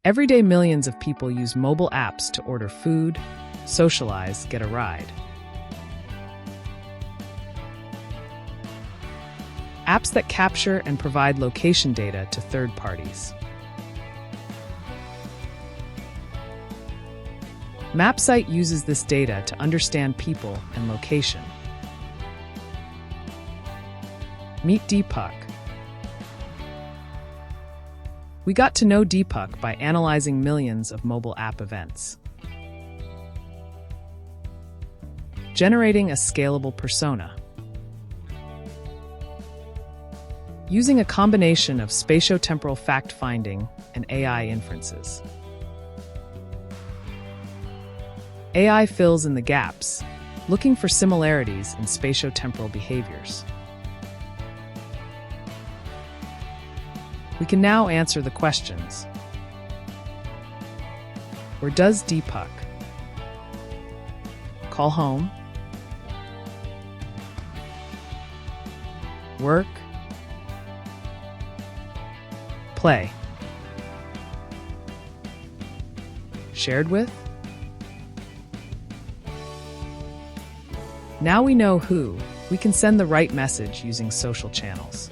Every day, millions of people use mobile apps to order food, socialize, get a ride. Apps that capture and provide location data to third parties. Mapcite uses this data to understand people and location. Meet Deepak. We got to know Deepak by analyzing millions of mobile app events, generating a scalable persona. Using a combination of spatiotemporal fact-finding and AI inferences. AI fills in the gaps, looking for similarities in spatiotemporal behaviors. We can now answer the questions. Where does Deepak call home? Work? Play? Shared with? Now we know who, we can send the right message using social channels.